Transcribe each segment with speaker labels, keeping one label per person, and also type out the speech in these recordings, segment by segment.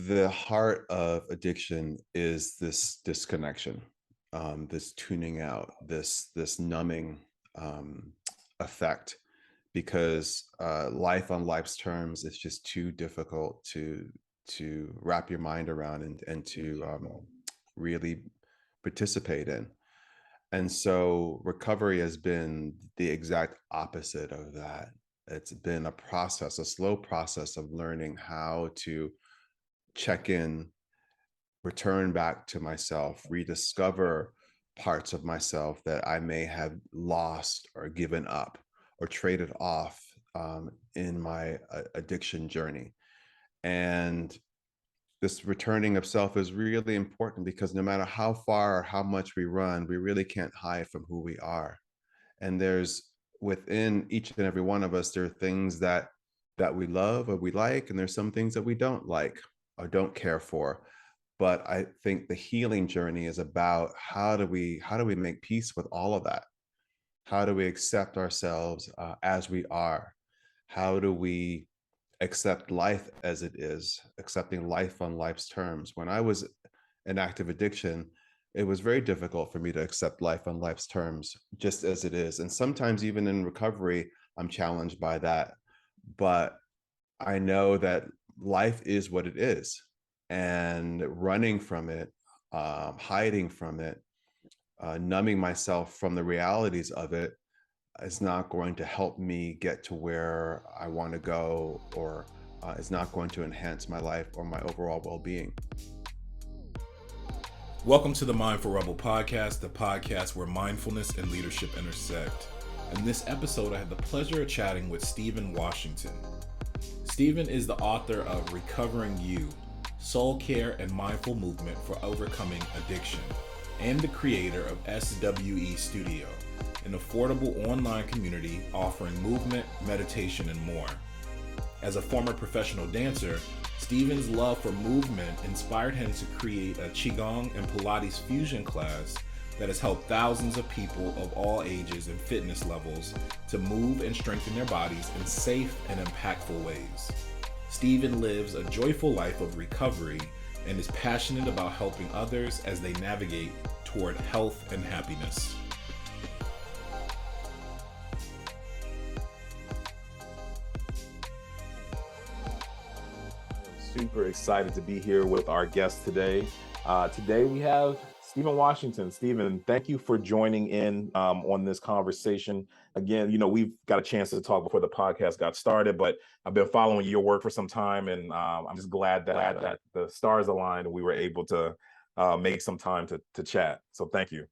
Speaker 1: the heart of addiction is this disconnection, this tuning out, this numbing um, effect, because life on life's terms is just too difficult to wrap your mind around and to really participate in. And so recovery has been the exact opposite of that. It's been a process, a slow process of learning how to check in, return back to myself, rediscover parts of myself that I may have lost or given up or traded off in my addiction journey. And this returning of self is really important because no matter how far or how much we run, we really can't hide from who we are. And there's within each and every one of us, there are things that we love or we like, and there's some things that we don't like or don't care for. But I think the healing journey is about how do we make peace with all of that? How do we accept ourselves as we are? How do we accept life as it is, accepting life on life's terms? When I was in active addiction, it was very difficult for me to accept life on life's terms, just as it is. And sometimes, even in recovery, I'm challenged by that. But I know that life is what it is, and running from it, hiding from it, numbing myself from the realities of it is not going to help me get to where I want to go, or is not going to enhance my life or my overall well-being.
Speaker 2: Welcome to the Mindful Rebel podcast, the podcast where mindfulness and leadership intersect. In this episode, I had the pleasure of chatting with Stephen Washington. Stephen is the author of Recovering You, Soul Care and Mindful Movement for Overcoming Addiction, and the creator of SWE Studio, an affordable online community offering movement, meditation, and more. As a former professional dancer, Stephen's love for movement inspired him to create a Qigong and Pilates fusion class that has helped thousands of people of all ages and fitness levels to move and strengthen their bodies in safe and impactful ways. Stephen lives a joyful life of recovery and is passionate about helping others as they navigate toward health and happiness.
Speaker 3: Super excited to be here with our guest today. Today we have Stephen Washington. Stephen, thank you for joining in on this conversation. Again, we've got a chance to talk before the podcast got started, but I've been following your work for some time, and I'm just glad that the stars aligned and we were able to make some time to chat. So thank you.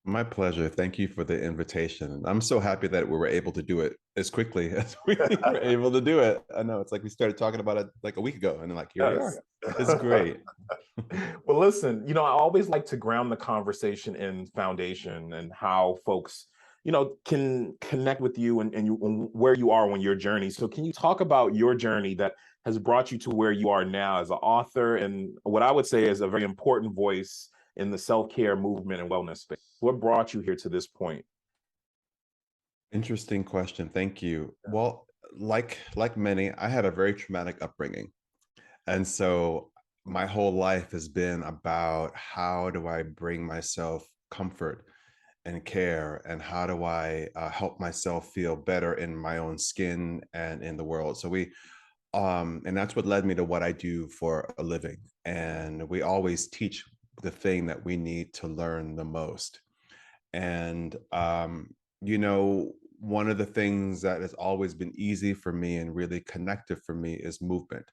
Speaker 1: My pleasure. Thank you for the invitation. I'm so happy that we were able to do it as quickly as we were able to do it. I know it's like we started talking about it like a week ago, and then like here we are. It's great.
Speaker 3: Well, listen, I always like to ground the conversation in foundation and how folks, can connect with you and where you are on your journey. So can you talk about your journey that has brought you to where you are now as an author and what I would say is a very important voice in the self-care movement and wellness space? What brought you here to this point?
Speaker 1: Interesting question. Thank you. Well, like many, I had a very traumatic upbringing. And so my whole life has been about how do I bring myself comfort and care, and how do I help myself feel better in my own skin and in the world. So and that's what led me to what I do for a living. And we always teach the thing that we need to learn the most. And, one of the things that has always been easy for me and really connective for me is movement.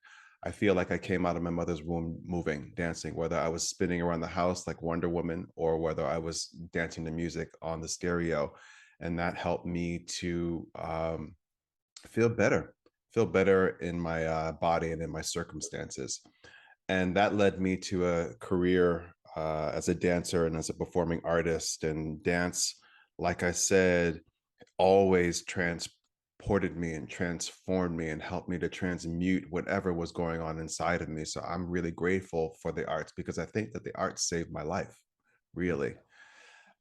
Speaker 1: I feel like I came out of my mother's womb moving, dancing, whether I was spinning around the house like Wonder Woman or whether I was dancing to music on the stereo. And that helped me to feel better in my body and in my circumstances. And that led me to a career as a dancer and as a performing artist. And dance, like I said, always transported me and transformed me and helped me to transmute whatever was going on inside of me. So I'm really grateful for the arts because I think that the arts saved my life, really.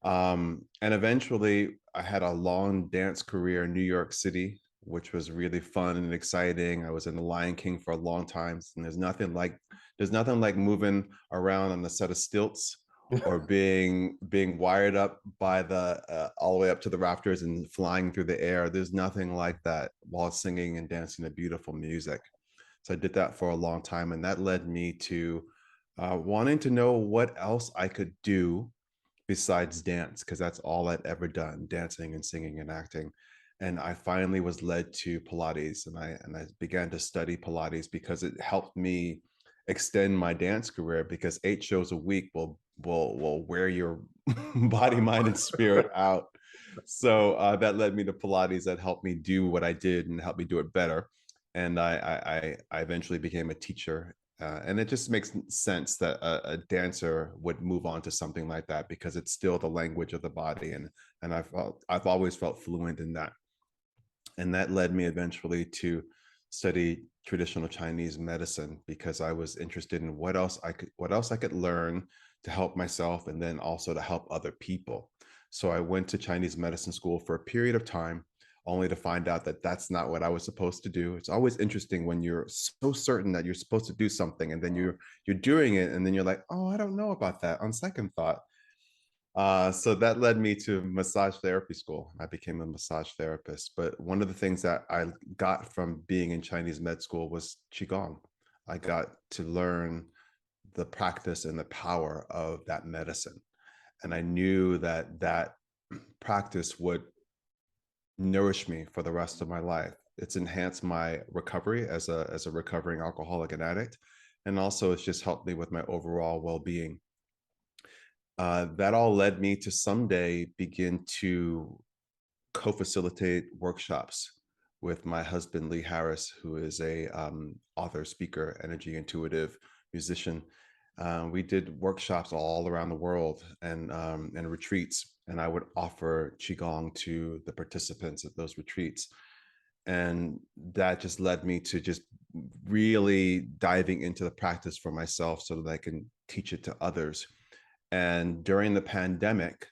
Speaker 1: And eventually I had a long dance career in New York City which was really fun and exciting. I was in the Lion King for a long time, and there's nothing like moving around on a set of stilts or being wired up by the all the way up to the rafters and flying through the air. There's nothing like that while singing and dancing to beautiful music. So I did that for a long time, and that led me to wanting to know what else I could do besides dance, because that's all I'd ever done, dancing and singing and acting. And I finally was led to Pilates, and I began to study Pilates because it helped me extend my dance career, because 8 shows a week will wear your body, mind, and spirit out. So that led me to Pilates. That helped me do what I did and helped me do it better. And I eventually became a teacher, and it just makes sense that a dancer would move on to something like that, because it's still the language of the body, and I've always felt fluent in that. And that led me eventually to study traditional Chinese medicine, because I was interested in what else I could learn to help myself, and then also to help other people. So I went to Chinese medicine school for a period of time, only to find out that that's not what I was supposed to do. It's always interesting when you're so certain that you're supposed to do something, and then you're doing it, and then you're like, oh, I don't know about that on second thought. So that led me to massage therapy school. I became a massage therapist. But one of the things that I got from being in Chinese med school was Qigong. I got to learn the practice and the power of that medicine. And I knew that that practice would nourish me for the rest of my life. It's enhanced my recovery as a recovering alcoholic and addict. And also it's just helped me with my overall well-being. That all led me to someday begin to co-facilitate workshops with my husband, Lee Harris, who is a author, speaker, energy intuitive musician. We did workshops all around the world, and retreats, and I would offer Qigong to the participants at those retreats. And that just led me to just really diving into the practice for myself so that I can teach it to others. And during the pandemic,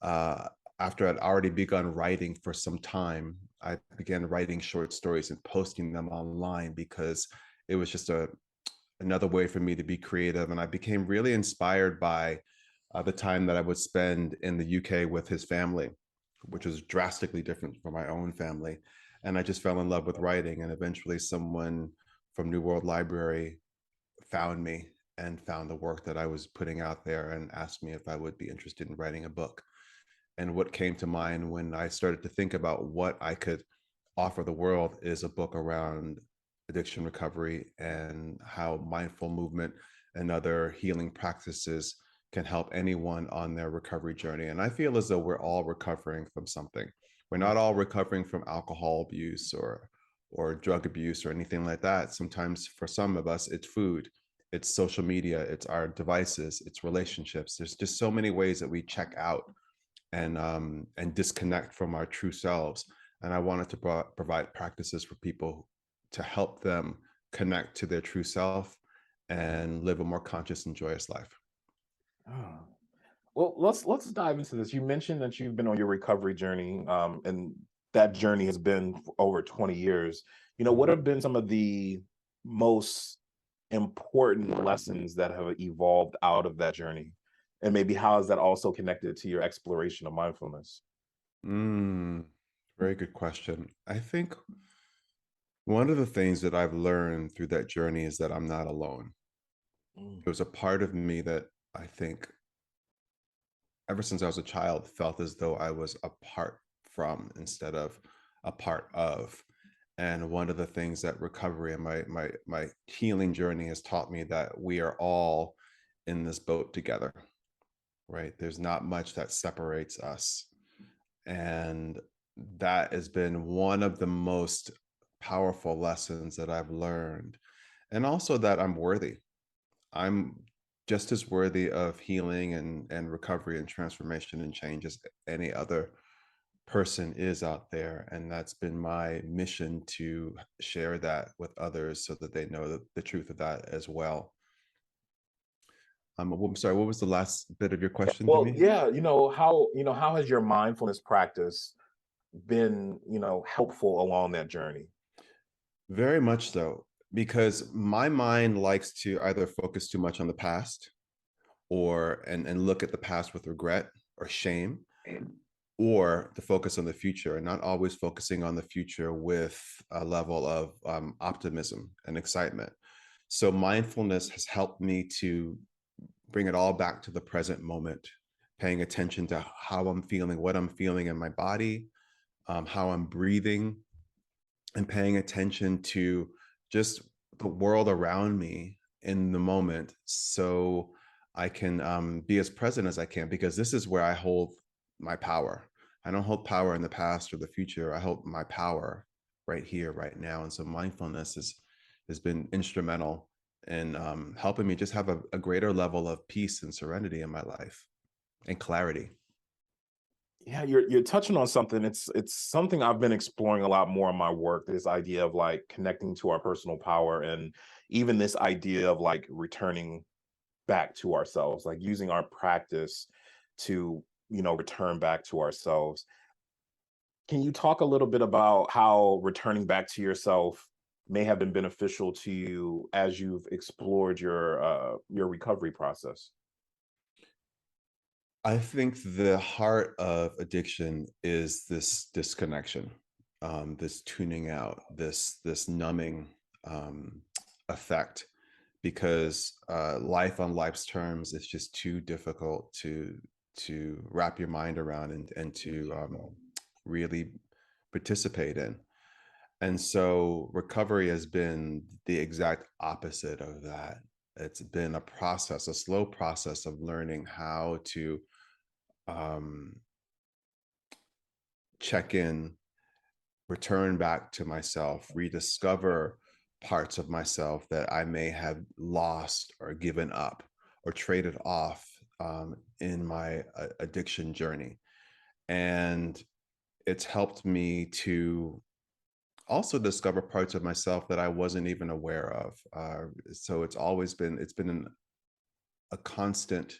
Speaker 1: uh, after I'd already begun writing for some time, I began writing short stories and posting them online, because it was just another way for me to be creative. And I became really inspired by the time that I would spend in the UK with his family, which was drastically different from my own family. And I just fell in love with writing. And eventually someone from New World Library found me and found the work that I was putting out there, and asked me if I would be interested in writing a book. And what came to mind when I started to think about what I could offer the world is a book around addiction recovery, and how mindful movement and other healing practices can help anyone on their recovery journey. And I feel as though we're all recovering from something. We're not all recovering from alcohol abuse or drug abuse or anything like that. Sometimes for some of us, it's food, it's social media, it's our devices, it's relationships. There's just so many ways that we check out and disconnect from our true selves. And I wanted to provide practices for people to help them connect to their true self and live a more conscious and joyous life.
Speaker 3: Oh. Well, let's dive into this. You mentioned that you've been on your recovery journey, and that journey has been for over 20 years. You know, what have been some of the most important lessons that have evolved out of that journey? And maybe how is that also connected to your exploration of mindfulness?
Speaker 1: Very good question. I think one of the things that I've learned through that journey is that I'm not alone.
Speaker 3: Mm.
Speaker 1: There was a part of me that I think ever since I was a child felt as though I was apart from instead of a part of. And one of the things that recovery and my healing journey has taught me, that we are all in this boat together, right? There's not much that separates us. And that has been one of the most powerful lessons that I've learned. And also that I'm worthy. I'm just as worthy of healing and recovery and transformation and change as any other person is out there. And that's been my mission, to share that with others so that they know the truth of that as well. I'm sorry, what was the last bit of your question to
Speaker 3: Well,
Speaker 1: me?
Speaker 3: yeah, how has your mindfulness practice been, helpful along that journey?
Speaker 1: Very much so, because my mind likes to either focus too much on the past or and look at the past with regret or shame, or to focus on the future and not always focusing on the future with a level of optimism and excitement. So mindfulness has helped me to bring it all back to the present moment, paying attention to how I'm feeling, what I'm feeling in my body, how I'm breathing, and paying attention to just the world around me in the moment, so I can be as present as I can, because this is where I hold my power. I don't hold power in the past or the future. I hold my power right here, right now. And so mindfulness has been instrumental in helping me just have a greater level of peace and serenity in my life and clarity.
Speaker 3: Yeah, you're touching on something. It's something I've been exploring a lot more in my work, this idea of like connecting to our personal power, and even this idea of like returning back to ourselves, like using our practice to, return back to ourselves. Can you talk a little bit about how returning back to yourself may have been beneficial to you as you've explored your recovery process?
Speaker 1: I think the heart of addiction is this disconnection, this tuning out, this numbing effect, because life on life's terms is just too difficult to wrap your mind around and to really participate in. And so recovery has been the exact opposite of that. It's been a process, a slow process of learning how to um, check in, return back to myself, rediscover parts of myself that I may have lost or given up or traded off in my addiction journey. And it's helped me to also discover parts of myself that I wasn't even aware of. So it's been a constant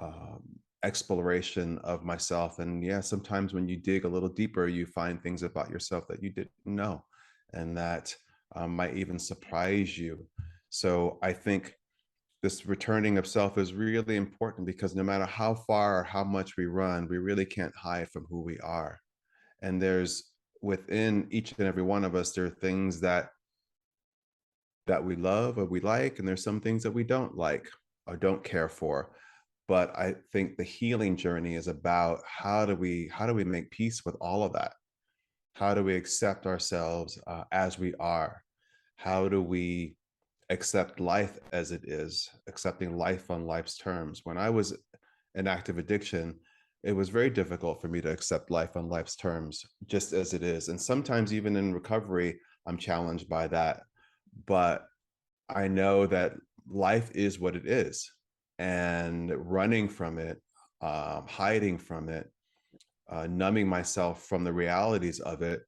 Speaker 1: um, exploration of myself. And yeah, sometimes when you dig a little deeper, you find things about yourself that you didn't know, and that might even surprise you. So I think this returning of self is really important, because no matter how far or how much we run, we really can't hide from who we are. And there's within each and every one of us, there are things that we love or we like, and there's some things that we don't like or don't care for. But I think the healing journey is about how do we make peace with all of that? How do we accept ourselves as we are? How do we accept life as it is, accepting life on life's terms? When I was in active addiction, it was very difficult for me to accept life on life's terms, just as it is. And sometimes even in recovery, I'm challenged by that. But I know that life is what it is, and running from it, hiding from it, numbing myself from the realities of it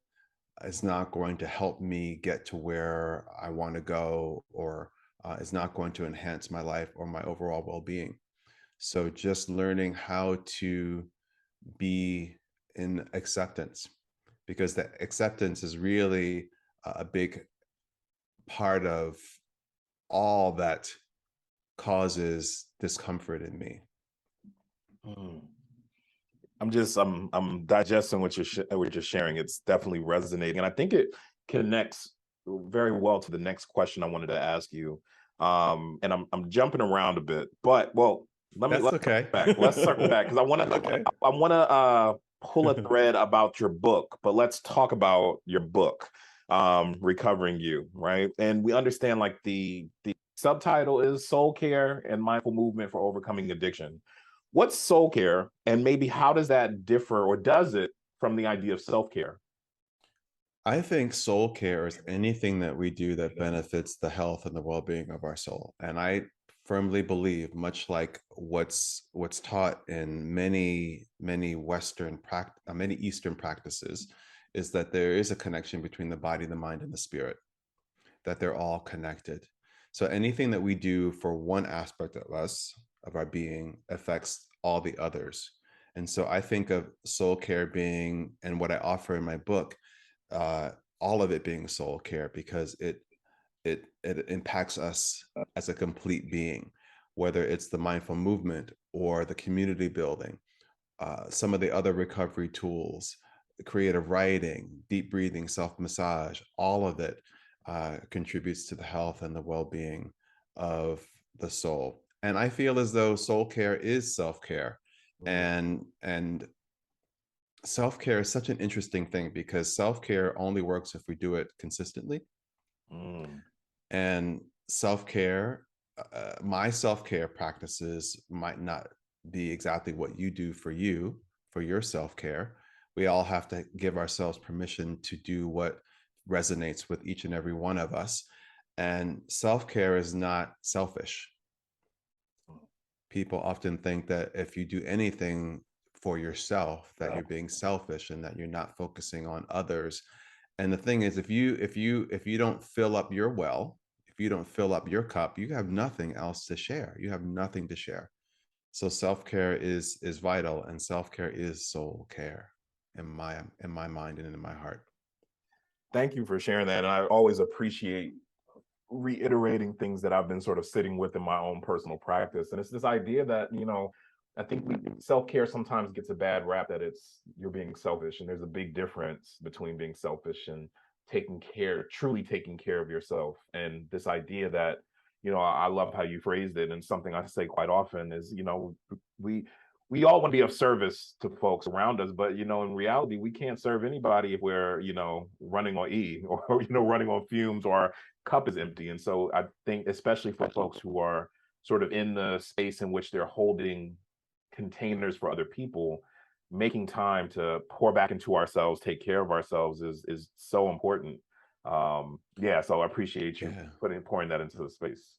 Speaker 1: is not going to help me get to where I want to go, or is not going to enhance my life or my overall well-being. So just learning how to be in acceptance, because the acceptance is really a big part of all that causes discomfort in me.
Speaker 3: Mm. I'm digesting what you're sharing. It's definitely resonating, and I think it connects very well to the next question I wanted to ask you. And I'm jumping around a bit, but well,
Speaker 1: That's
Speaker 3: let's
Speaker 1: okay.
Speaker 3: circle back. Let's circle back, because
Speaker 1: Okay.
Speaker 3: I want to pull a thread about your book, but let's talk about your book, Recovering You, right? And we understand like the subtitle is Soul Care and Mindful Movement for Overcoming Addiction. What's soul care, and maybe how does that differ, or does it, from the idea of self-care?
Speaker 1: I think soul care is anything that we do that benefits the health and the well-being of our soul. And I firmly believe, much like what's taught in many many Eastern practices, is that there is a connection between the body, the mind, and the spirit, that they're all connected. So anything that we do for one aspect of us, of our being, affects all the others. And so I think of soul care being, and what I offer in my book, uh, all of it being soul care, because it impacts us as a complete being, whether it's the mindful movement or the community building, some of the other recovery tools, creative writing, deep breathing, self massage, all of it contributes to the health and the well being of the soul. And I feel as though soul care is self care,
Speaker 3: Mm,
Speaker 1: and self care is such an interesting thing, because self care only works if we do it consistently.
Speaker 3: mm,
Speaker 1: And self care, my self care practices might not be exactly what you do for you, for your self care. We all have to give ourselves permission to do what resonates with each and every one of us. And self care is not selfish. People often think that if you do anything for yourself, that you're being selfish and that you're not focusing on others. And the thing is, if you don't fill up your well, if you don't fill up your cup, you have nothing else to share. You have nothing to share. So self-care is vital, and self-care is soul care in my mind and in my heart.
Speaker 3: Thank you for sharing that. And I always appreciate reiterating things that I've been sort of sitting with in my own personal practice. And it's this idea that, I think self-care sometimes gets a bad rap that it's you're being selfish. And there's a big difference between being selfish and truly taking care of yourself. And this idea that, I love how you phrased it. And something I say quite often is, we we all want to be of service to folks around us, but in reality, we can't serve anybody if we're, running on E or running on fumes, or our cup is empty. And so I think, especially for folks who are sort of in the space in which they're holding containers for other people, making time to pour back into ourselves, take care of ourselves is so important. Yeah, so I appreciate you
Speaker 1: Yeah.
Speaker 3: pouring that into the space.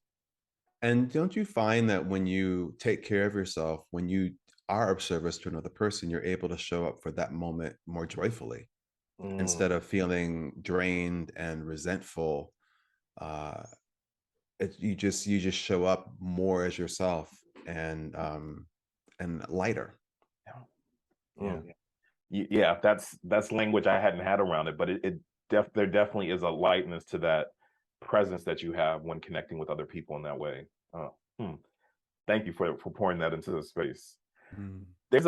Speaker 1: And don't you find that when you take care of yourself, when you are of service to another person, you're able to show up for that moment more joyfully,
Speaker 3: Mm,
Speaker 1: instead of feeling drained and resentful? uh you just show up more as yourself, and lighter.
Speaker 3: yeah.
Speaker 1: Yeah.
Speaker 3: Mm. Yeah, that's language I hadn't had around it, but there definitely is a lightness to that presence that you have when connecting with other people in that way. Uh, hmm. Thank you for pouring that into the space.
Speaker 1: Mm.
Speaker 3: There's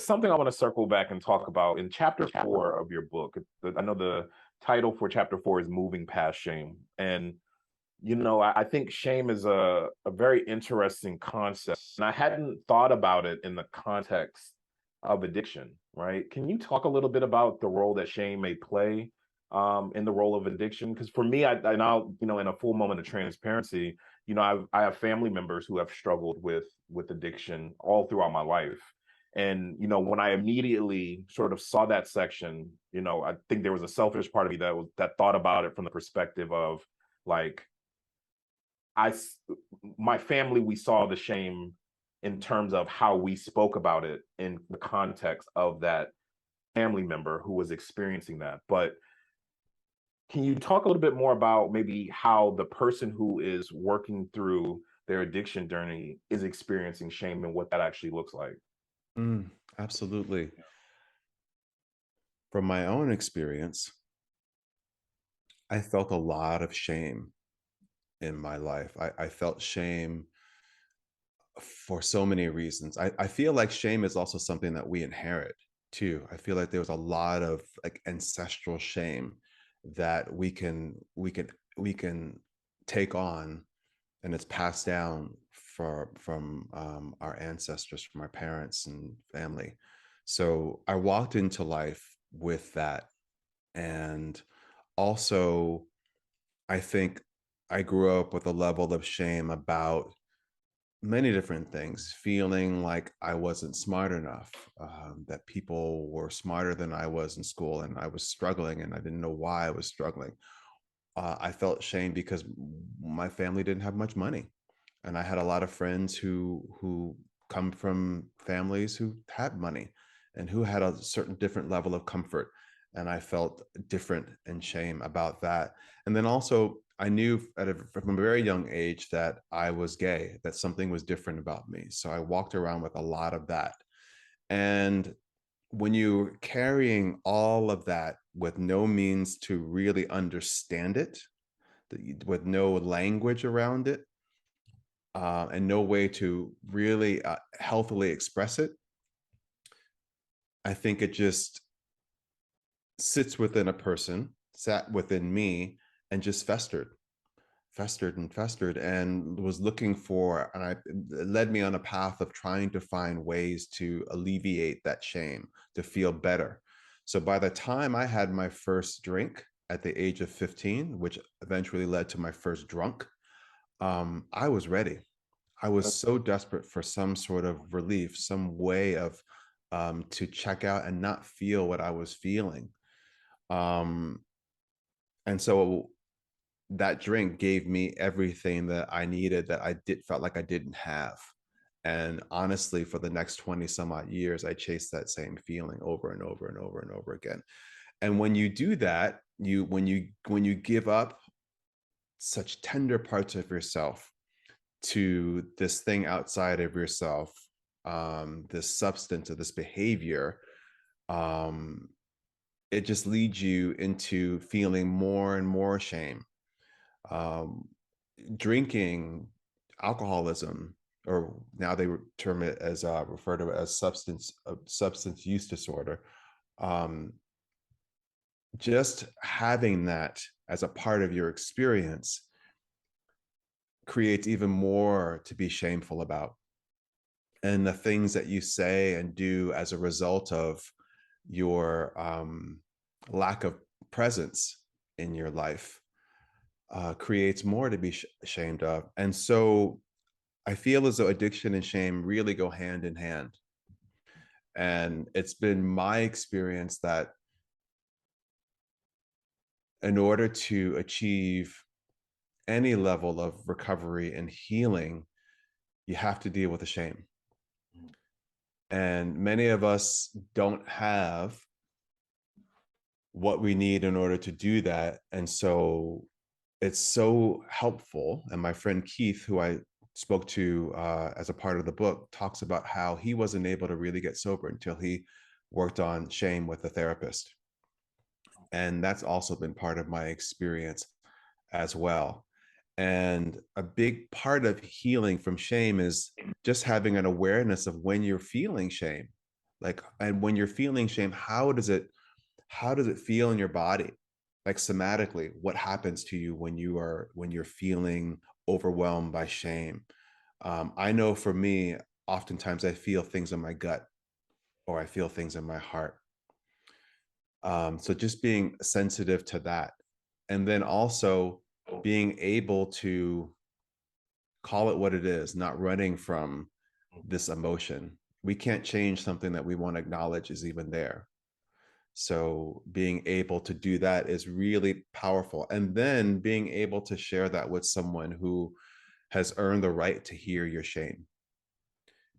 Speaker 3: something I want to circle back and talk about in chapter 4 of your book. I know the title for chapter 4 is Moving Past Shame. And I think shame is a very interesting concept. And I hadn't thought about it in the context of addiction, right? Can you talk a little bit about the role that shame may play in the role of addiction? Because for me, and I'll, in a full moment of transparency, I have family members who have struggled with addiction all throughout my life. And when I immediately sort of saw that section, I think there was a selfish part of me that thought about it from the perspective of, like, I, my family, we saw the shame in terms of how we spoke about it in the context of that family member who was experiencing that. But can you talk a little bit more about maybe how the person who is working through their addiction journey is experiencing shame and what that actually looks like?
Speaker 1: Mm, absolutely. From my own experience, I felt a lot of shame in my life. I felt shame for so many reasons. I feel like shame is also something that we inherit too. I feel like there was a lot of like ancestral shame that we can take on, and it's passed down from our ancestors, from our parents and family. So I walked into life with that. And also, I think I grew up with a level of shame about many different things, feeling like I wasn't smart enough, that people were smarter than I was in school, and I was struggling and I didn't know why I was struggling. I felt shame because my family didn't have much money, and I had a lot of friends who come from families who had money and who had a certain different level of comfort, and I felt different and shame about that. And then also I knew from a very young age that I was gay, that something was different about me, so I walked around with a lot of that. And when you're carrying all of that with no means to really understand it, with no language around it, and no way to really healthily express it, I think it just sits within a person, sat within me, and just festered and festered, and was looking for, and it led me on a path of trying to find ways to alleviate that shame, to feel better. So by the time I had my first drink at the age of 15, which eventually led to my first drunk, I was ready. I was so desperate for some sort of relief, some way of to check out and not feel what I was feeling. Um, and so that drink gave me everything that I needed that felt like I didn't have. And honestly, for the next 20 some odd years, I chased that same feeling over and over and over and over again. And when you do that, when you give up such tender parts of yourself to this thing outside of yourself, this substance or this behavior, um, it just leads you into feeling more and more shame. Um, Drinking, alcoholism, or now they term it as refer to it as substance use disorder. Um, just having that as a part of your experience creates even more to be shameful about. And the things that you say and do as a result of your lack of presence in your life creates more to be ashamed of. And so I feel as though addiction and shame really go hand in hand. And it's been my experience that in order to achieve any level of recovery and healing, you have to deal with the shame. And many of us don't have what we need in order to do that. And so it's so helpful. And my friend Keith, who I spoke to as a part of the book, talks about how he wasn't able to really get sober until he worked on shame with a therapist. And that's also been part of my experience as well. And a big part of healing from shame is just having an awareness of when you're feeling shame. Like, and when you're feeling shame, how does it feel in your body? Like somatically, what happens to you when you're feeling overwhelmed by shame? I know for me, oftentimes I feel things in my gut or I feel things in my heart. So just being sensitive to that. And then also being able to call it what it is, not running from this emotion. We can't change something that we won't acknowledge is even there. So being able to do that is really powerful. And then being able to share that with someone who has earned the right to hear your shame.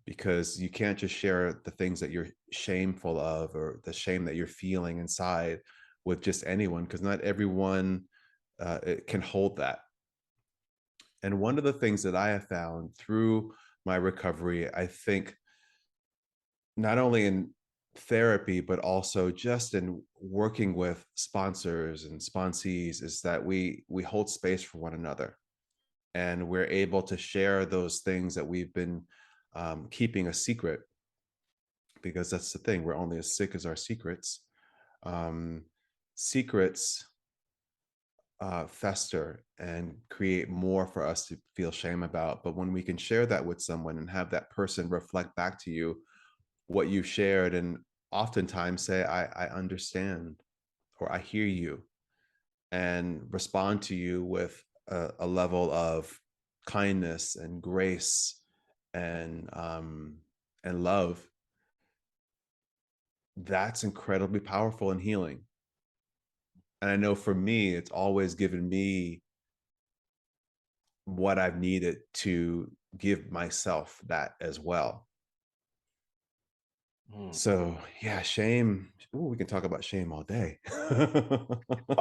Speaker 1: Because you can't just share the things that you're shameful of or the shame that you're feeling inside with just anyone, because not everyone can hold that. And one of the things that I have found through my recovery, I think not only in therapy, but also just in working with sponsors and sponsees, is that we hold space for one another. And we're able to share those things that we've been keeping a secret, because that's the thing, we're only as sick as our secrets. Secrets fester and create more for us to feel shame about. But when we can share that with someone and have that person reflect back to you what you shared, and oftentimes say, I understand, or I hear you, and respond to you with a level of kindness and grace and love, that's incredibly powerful and healing. And I know for me, it's always given me what I've needed to give myself that as well. So yeah, shame. Ooh, we can talk about shame all day.
Speaker 3: I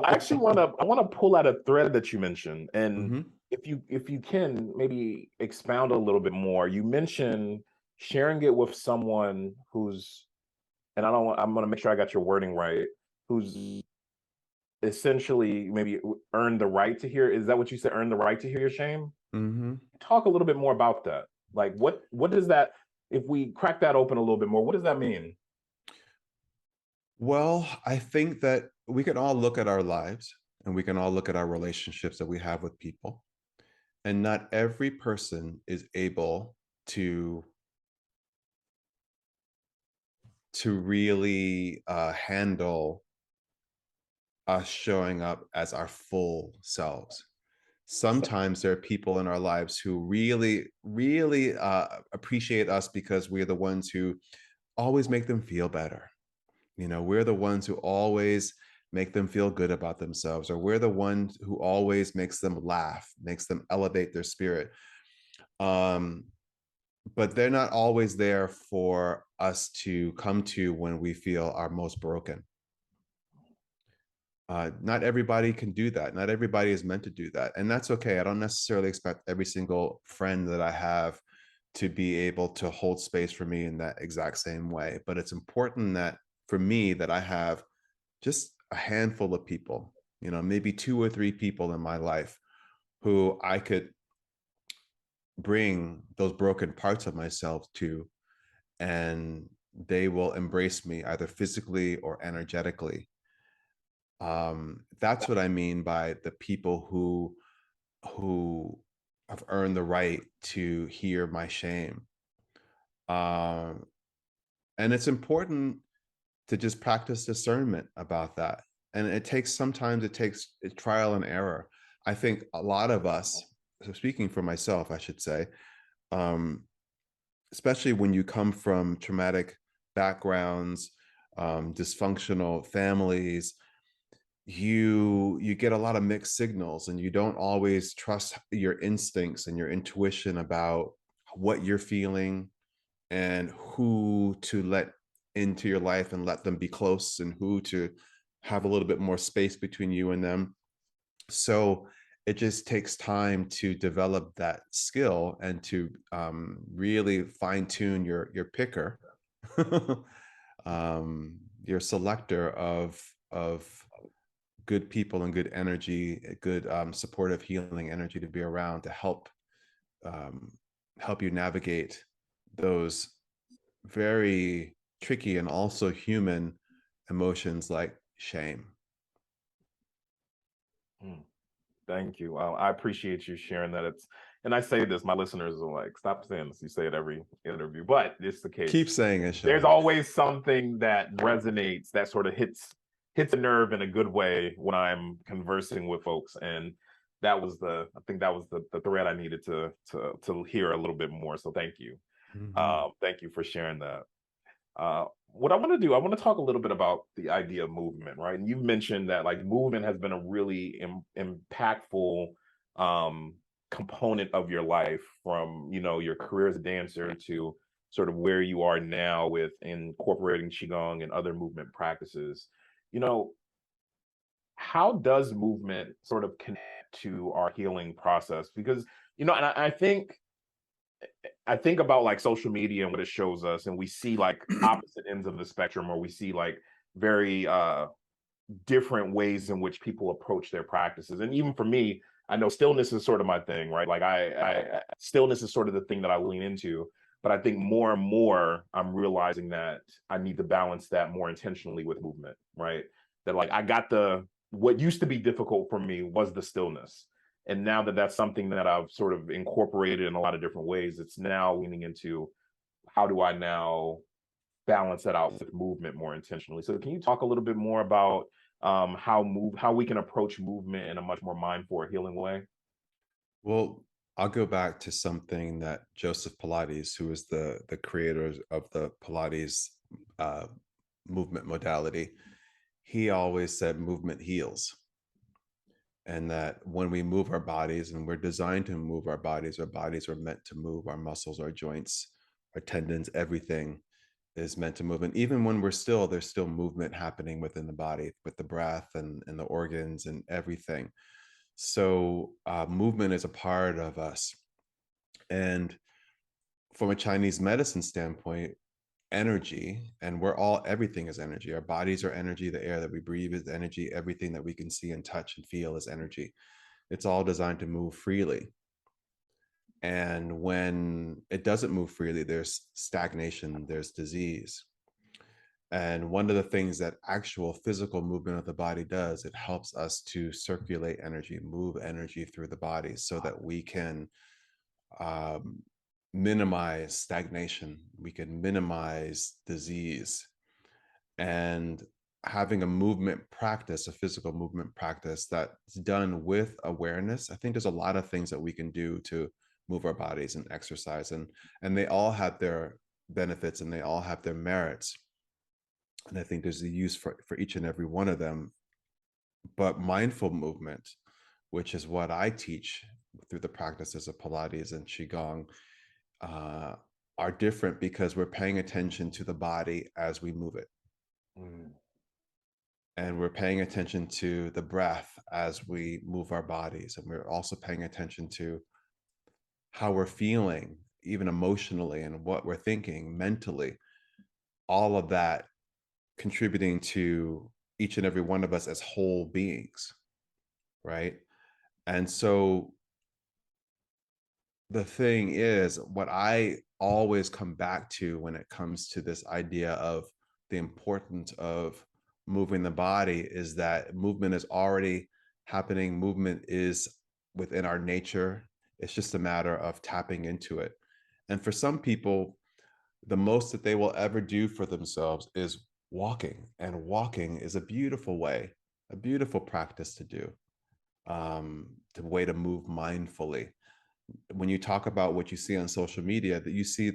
Speaker 3: actually want to pull out a thread that you mentioned, and
Speaker 1: Hmm.
Speaker 3: if you can maybe expound a little bit more. You mentioned sharing it with someone who's, and I'm going to make sure I got your wording right, who's essentially maybe earned the right to hear. Is that what you said? Earn the right to hear your shame?
Speaker 1: Mm-hmm.
Speaker 3: Talk a little bit more about that. Like what does that, if we crack that open a little bit more, what does that mean?
Speaker 1: Well, I think that we can all look at our lives and we can all look at our relationships that we have with people. And not every person is able to really handle us showing up as our full selves. Sometimes there are people in our lives who really, really appreciate us because we're the ones who always make them feel better. You know, we're the ones who always make them feel good about themselves, or we're the ones who always makes them laugh, makes them elevate their spirit. Um, but they're not always there for us to come to when we feel our most broken. Not everybody can do that. Not everybody is meant to do that. And that's okay. I don't necessarily expect every single friend that I have to be able to hold space for me in that exact same way. But it's important that for me that I have just a handful of people, you know, maybe 2 or 3 people in my life who I could bring those broken parts of myself to, and they will embrace me either physically or energetically. That's what I mean by the people who have earned the right to hear my shame. Um, and it's important to just practice discernment about that. And it takes, sometimes it takes trial and error. I think a lot of us, so speaking for myself, I should say, um, especially when you come from traumatic backgrounds, dysfunctional families, you get a lot of mixed signals, and you don't always trust your instincts and your intuition about what you're feeling and who to let into your life and let them be close, and who to have a little bit more space between you and them. So it just takes time to develop that skill and to really fine tune your picker, your selector of good people and good energy, good supportive healing energy to be around to um, help you navigate those very tricky and also human emotions like shame.
Speaker 3: Mm, thank you. I appreciate you sharing that. It's, and I say this, my listeners are like, stop saying this. You say it every interview, but it's the case.
Speaker 1: Keep saying it,
Speaker 3: There's
Speaker 1: Shawn.
Speaker 3: always something that resonates, that sort of hits a nerve in a good way when I'm conversing with folks. And I think that was the thread I needed to hear a little bit more. So thank you.
Speaker 1: Mm-hmm.
Speaker 3: Thank you for sharing that. What I want to do, I want to talk a little bit about the idea of movement, right? And you've mentioned that like movement has been a really impactful um, component of your life, from, you know, your career as a dancer to sort of where you are now with incorporating Qigong and other movement practices. You know, how does movement sort of connect to our healing process? Because, you know, and I think about like social media and what it shows us, and we see like opposite ends of the spectrum, or we see like very different ways in which people approach their practices. And even for me, I know stillness is sort of my thing, right? Like stillness is sort of the thing that I lean into. But I think more and more I'm realizing that I need to balance that more intentionally with movement, right? That like I got the, what used to be difficult for me was the stillness. And now that that's something that I've sort of incorporated in a lot of different ways, it's now leaning into how do I now balance that out with movement more intentionally. So can you talk a little bit more about how we can approach movement in a much more mindful or healing way?
Speaker 1: Well, I'll go back to something that Joseph Pilates, who is the creator of the Pilates uh, movement modality, he always said movement heals. And that when we move our bodies, and we're designed to move our bodies are meant to move, our muscles, our joints, our tendons, everything is meant to move. And even when we're still, there's still movement happening within the body with the breath and the organs and everything. So movement is a part of us. And from a Chinese medicine standpoint, energy, and everything is energy. Our bodies are energy. The air that we breathe is energy. Everything that we can see and touch and feel is energy. It's all designed to move freely. And when it doesn't move freely, there's stagnation, there's disease. And one of the things that actual physical movement of the body does, it helps us to circulate energy, move energy through the body so that we can um, minimize stagnation, we can minimize disease. And having a movement practice, a physical movement practice that's done with awareness, I think there's a lot of things that we can do to move our bodies and exercise, and they all have their benefits and they all have their merits. And I think there's a use for each and every one of them. But mindful movement, which is what I teach through the practices of Pilates and Qigong, uh, are different because we're paying attention to the body as we move it.
Speaker 3: Mm.
Speaker 1: And we're paying attention to the breath as we move our bodies. And we're also paying attention to how we're feeling, even emotionally, and what we're thinking mentally. All of that contributing to each and every one of us as whole beings, right? And so the thing is, what I always come back to when it comes to this idea of the importance of moving the body is that movement is already happening. Movement is within our nature. It's just a matter of tapping into it. And for some people, the most that they will ever do for themselves is walking. And walking is a beautiful way, a beautiful practice to do, the way to move mindfully. When you talk about what you see on social media, that you see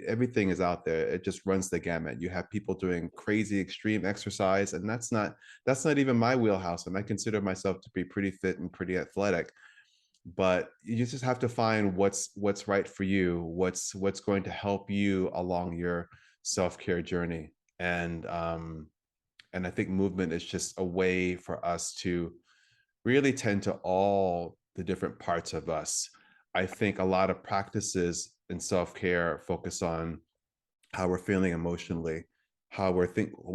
Speaker 1: everything is out there. It just runs the gamut. You have people doing crazy extreme exercise, and that's not even my wheelhouse. And I consider myself to be pretty fit and pretty athletic. But you just have to find what's right for you, what's going to help you along your self-care journey. And I think movement is just a way for us to really tend to all the different parts of us. I think a lot of practices in self-care focus on how we're feeling emotionally, what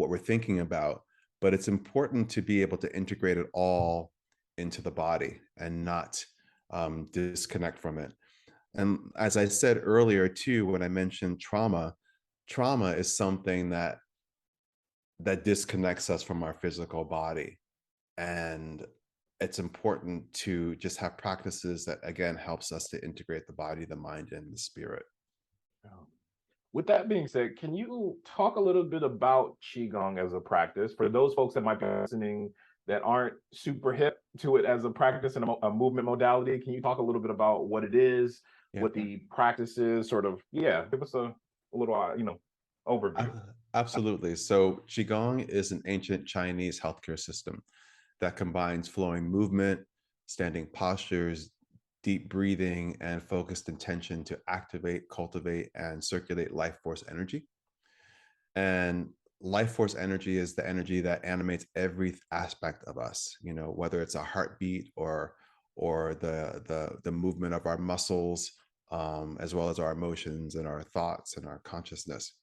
Speaker 1: we're thinking about, but it's important to be able to integrate it all into the body and not disconnect from it. And as I said earlier too, when I mentioned trauma is something that disconnects us from our physical body. And it's important to just have practices that again helps us to integrate the body, the mind, and the spirit.
Speaker 3: Yeah. With that being said, can you talk a little bit about Qigong as a practice for those folks that might be listening that aren't super hip to it as a practice and a movement modality? Can you talk a little bit about what it is,
Speaker 1: Yeah.
Speaker 3: what the practice is, sort of, yeah, give us a little, overview.
Speaker 1: Absolutely. So Qigong is an ancient Chinese healthcare system that combines flowing movement, standing postures, deep breathing, and focused intention to activate, cultivate, and circulate life force energy. And life force energy is the energy that animates every aspect of us, whether it's a heartbeat or the movement of our muscles, as well as our emotions and our thoughts and our consciousness.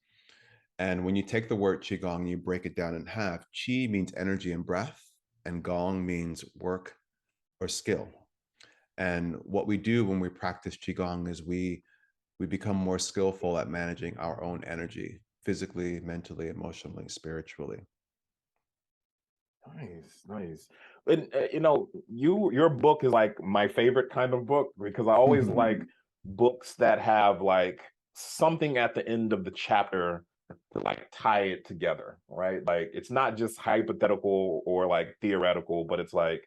Speaker 1: And when you take the word Qigong, you break it down in half. Qi means energy and breath, and Gong means work or skill. And what we do when we practice Qigong is we become more skillful at managing our own energy, physically, mentally, emotionally, spiritually.
Speaker 3: Nice, nice. And your book is like my favorite kind of book because I always like books that have like something at the end of the chapter to like tie it together, right? Like it's not just hypothetical or like theoretical, but it's like,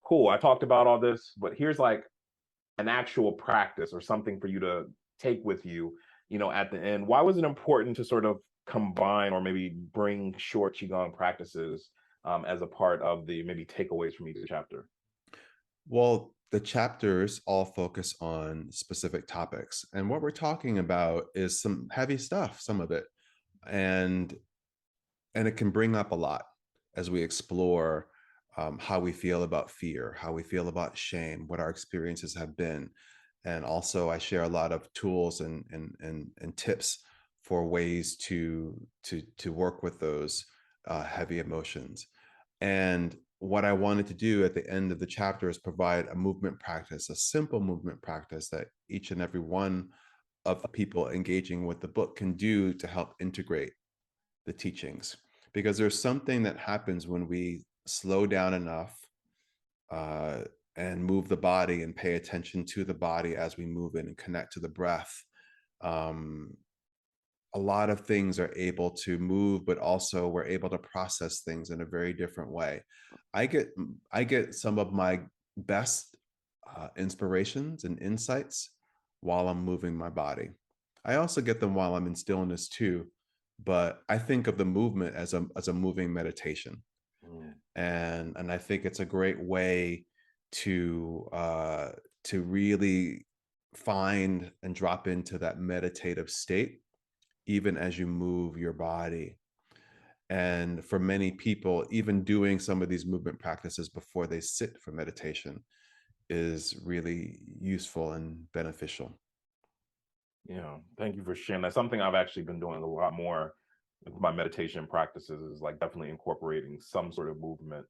Speaker 3: cool, I talked about all this, but here's like an actual practice or something for you to take with you, at the end. Why was it important to sort of combine or maybe bring short Qigong practices as a part of the maybe takeaways from each chapter?
Speaker 1: Well, the chapters all focus on specific topics. And what we're talking about is some heavy stuff, some of it. And it can bring up a lot as we explore how we feel about fear, how we feel about shame, what our experiences have been. And also I share a lot of tools and tips for ways to work with those heavy emotions. And what I wanted to do at the end of the chapter is provide a movement practice, a simple movement practice that each and every one of the people engaging with the book can do to help integrate the teachings. Because there's something that happens when we slow down enough uh, and move the body and pay attention to the body as we move in and connect to the breath. Um, a lot of things are able to move, but also we're able to process things in a very different way. I get some of my best inspirations and insights while I'm moving my body. I also get them while I'm in stillness too, but I think of the movement as a moving meditation,
Speaker 3: Mm.
Speaker 1: and I think it's a great way to really find and drop into that meditative state even as you move your body. And for many people, even doing some of these movement practices before they sit for meditation is really useful and beneficial.
Speaker 3: Yeah, thank you for sharing. That's something I've actually been doing a lot more with my meditation practices, is like definitely incorporating some sort of movement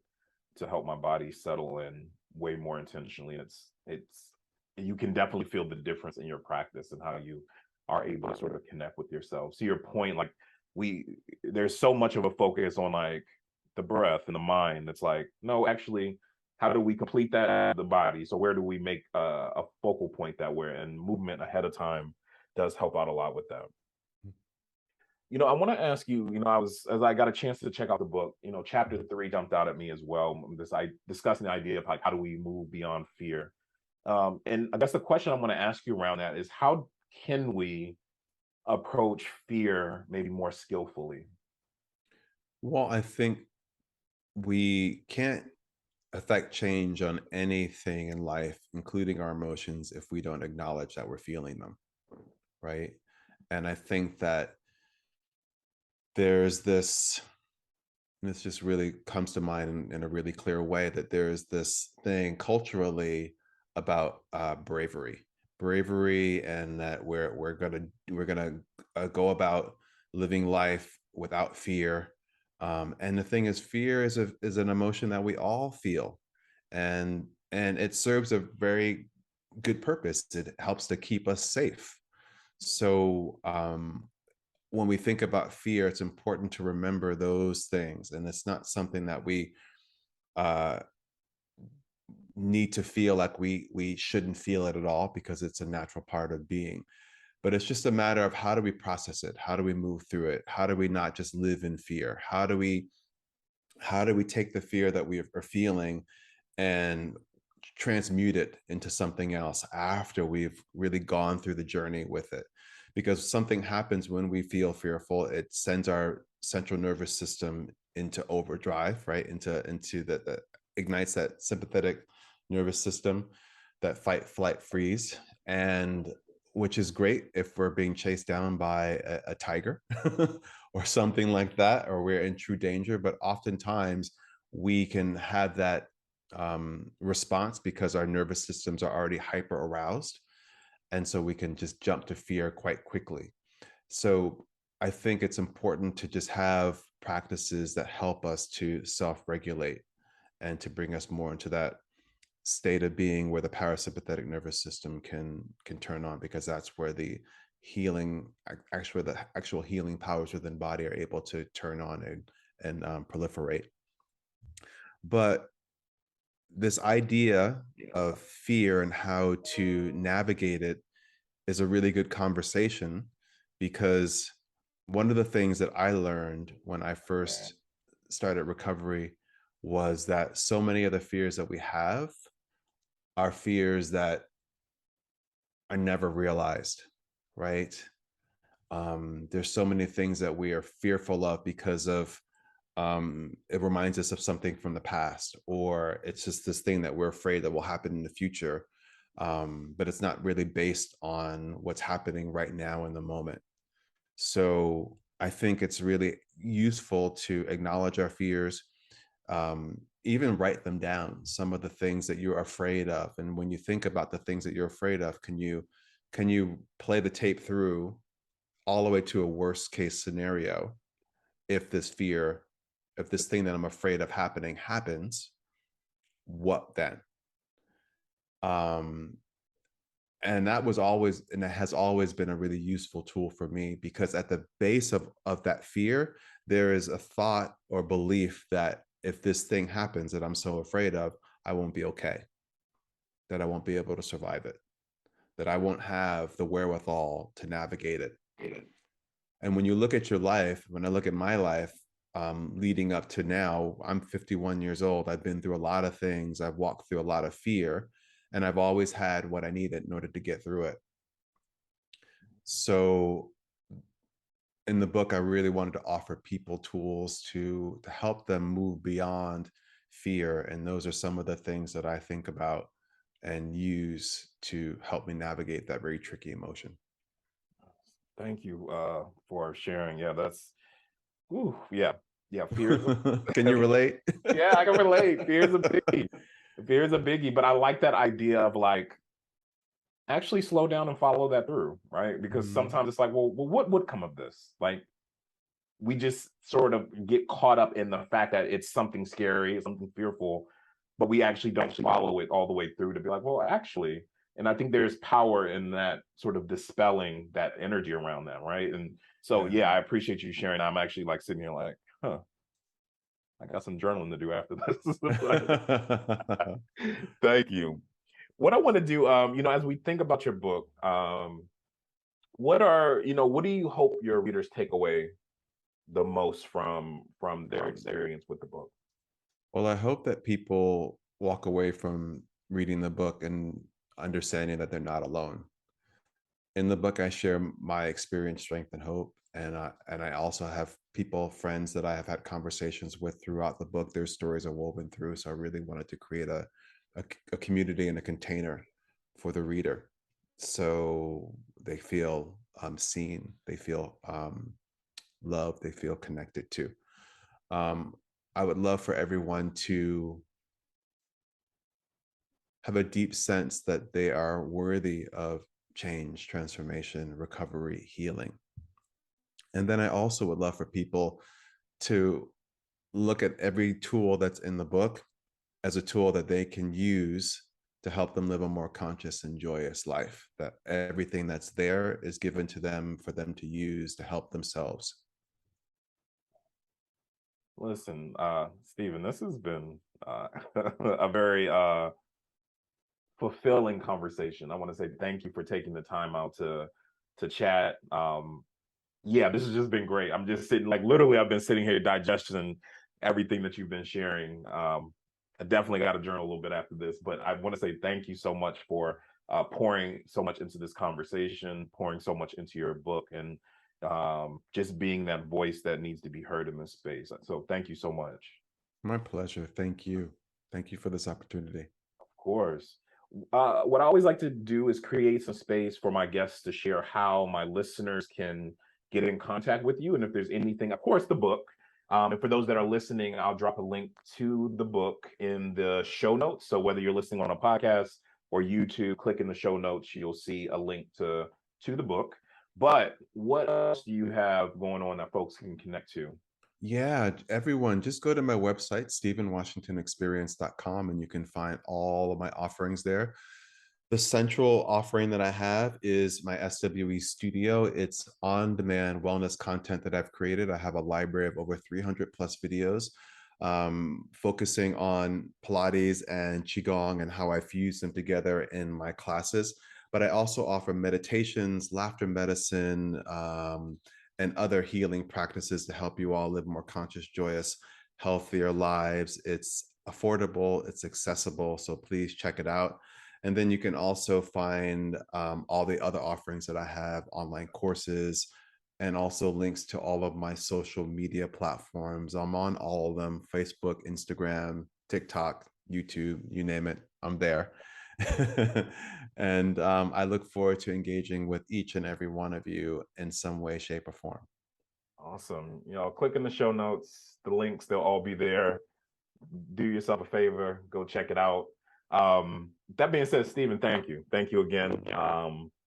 Speaker 3: to help my body settle in way more intentionally. And it's you can definitely feel the difference in your practice and how you are able to sort of connect with yourself. To your point, like we there's so much of a focus on like the breath and the mind. It's like, no, actually, how do we complete that in the body? So where do we make a focal point that we're in? Movement ahead of time does help out a lot with that. I want to ask you, as I got a chance to check out the book, chapter 3 jumped out at me as well. I discussing the idea of like, how do we move beyond fear? And I guess the question I want to ask you around that is, how can we approach fear maybe more skillfully?
Speaker 1: Well, I think we can't affect change on anything in life, including our emotions, if we don't acknowledge that we're feeling them, right? And I think that there's this just really comes to mind in a really clear way, that there's this thing culturally about bravery, and that we're gonna go about living life without fear. And the thing is, fear is an emotion that we all feel, and it serves a very good purpose. It helps to keep us safe. So when we think about fear, it's important to remember those things. And it's not something that we uh, need to feel like we shouldn't feel it at all, because it's a natural part of being. But it's just a matter of, how do we process it? How do we move through it? How do we not just live in fear? How do we take the fear that we are feeling and transmute it into something else after we've really gone through the journey with it? Because something happens when we feel fearful. It sends our central nervous system into overdrive, right? Into the ignites that sympathetic nervous system, that fight, flight, freeze, and which is great if we're being chased down by a tiger or something like that, or we're in true danger. But oftentimes we can have that response because our nervous systems are already hyper aroused, and so we can just jump to fear quite quickly. So I think it's important to just have practices that help us to self-regulate and to bring us more into that state of being where the parasympathetic nervous system can turn on, because that's where the actual healing powers within body are able to turn on and proliferate. But this idea of fear and how to navigate it is a really good conversation, because one of the things that I learned when I first started recovery was that so many of the fears that we have are fears that are never realized, right? There's so many things that we are fearful of because of it reminds us of something from the past, or it's just this thing that we're afraid that will happen in the future, but it's not really based on what's happening right now in the moment. So I think it's really useful to acknowledge our fears, even write them down, some of the things that you're afraid of. And when you think about the things that you're afraid of, can you play the tape through all the way to a worst case scenario? If this fear, if this thing that I'm afraid of happening happens, what then? Um, and that was always, and it has always been a really useful tool for me, because at the base of that fear, there is a thought or belief that if this thing happens that I'm so afraid of, I won't be okay, that I won't be able to survive it, that I won't have the wherewithal to navigate it. And when you look at your life, when I look at my life, leading up to now, I'm 51 years old. I've been through a lot of things. I've walked through a lot of fear, and I've always had what I needed in order to get through it. So in the book, I really wanted to offer people tools to help them move beyond fear. And those are some of the things that I think about and use to help me navigate that very tricky emotion.
Speaker 3: Thank you for sharing. Yeah, that's, ooh, yeah. Fear is
Speaker 1: Can you relate?
Speaker 3: yeah, I can relate. Fear is a biggie. Fear is a biggie, but I like that idea of like actually slow down and follow that through, right? Because sometimes it's like, well, what would come of this? Like, we just sort of get caught up in the fact that it's something scary, it's something fearful, but we actually don't follow it all the way through to be like, well, actually, and I think there's power in that sort of dispelling that energy around that, right? And so, yeah, I appreciate you sharing. I'm actually like sitting here like, huh, I got some journaling to do after this. Thank you. What I want to do, as we think about your book, what do you hope your readers take away the most from their experience with the book?
Speaker 1: Well, I hope that people walk away from reading the book and understanding that they're not alone. In the book, I share my experience, strength, and hope. And I also have people, friends that I have had conversations with throughout the book. Their stories are woven through. So I really wanted to create a community and a container for the reader, so they feel seen, they feel loved, they feel connected to. Um, I would love for everyone to have a deep sense that they are worthy of change, transformation, recovery, healing. And then I also would love for people to look at every tool that's in the book as a tool that they can use to help them live a more conscious and joyous life. That everything that's there is given to them for them to use to help themselves.
Speaker 3: Listen, Stephen, this has been a very fulfilling conversation. I want to say thank you for taking the time out to chat. Yeah, this has just been great. I'm just sitting, like, literally, I've been sitting here digesting everything that you've been sharing. I definitely got to journal a little bit after this, but I want to say thank you so much for pouring so much into this conversation, pouring so much into your book, and just being that voice that needs to be heard in this space. So thank you so much.
Speaker 1: My pleasure. Thank you. Thank you for this opportunity.
Speaker 3: Of course. What I always like to do is create some space for my guests to share how my listeners can get in contact with you. And if there's anything, of course, the book. And for those that are listening, I'll drop a link to the book in the show notes. So whether you're listening on a podcast or YouTube, click in the show notes, you'll see a link to the book. But what else do you have going on that folks can connect to?
Speaker 1: Yeah, everyone, just go to my website, stephenwashingtonexperience.com, and you can find all of my offerings there. The central offering that I have is my SWE Studio. It's on-demand wellness content that I've created. I have a library of over 300 plus videos, focusing on Pilates and Qigong and how I fuse them together in my classes. But I also offer meditations, laughter medicine, and other healing practices to help you all live more conscious, joyous, healthier lives. It's affordable, it's accessible, so please check it out. And then you can also find all the other offerings that I have, online courses, and also links to all of my social media platforms. I'm on all of them: Facebook, Instagram, TikTok, YouTube, you name it, I'm there. And I look forward to engaging with each and every one of you in some way, shape, or form.
Speaker 3: Awesome. Click in the show notes, the links, they'll all be there. do yourself a favor, go check it out. That being said, Stephen, thank you again.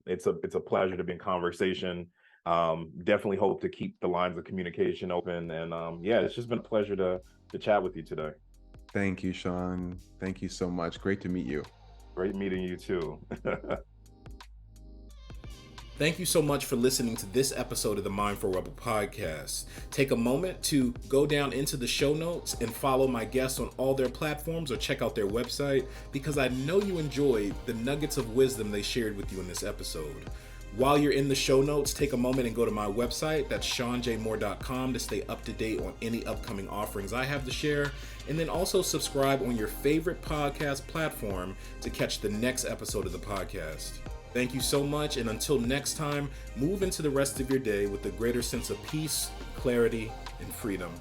Speaker 3: It's a pleasure to be in conversation. Definitely hope to keep the lines of communication open, and yeah, it's just been a pleasure to chat with you today.
Speaker 1: Thank you, Shawn. Thank you so much. Great to meet you.
Speaker 3: Great meeting you too.
Speaker 2: Thank you so much for listening to this episode of the Mindful Rebel podcast. Take a moment to go down into the show notes and follow my guests on all their platforms or check out their website, because I know you enjoyed the nuggets of wisdom they shared with you in this episode. While you're in the show notes, take a moment and go to my website. That's ShawnJMoore.com to stay up to date on any upcoming offerings I have to share. And then also subscribe on your favorite podcast platform to catch the next episode of the podcast. Thank you so much, and until next time, move into the rest of your day with a greater sense of peace, clarity, and freedom.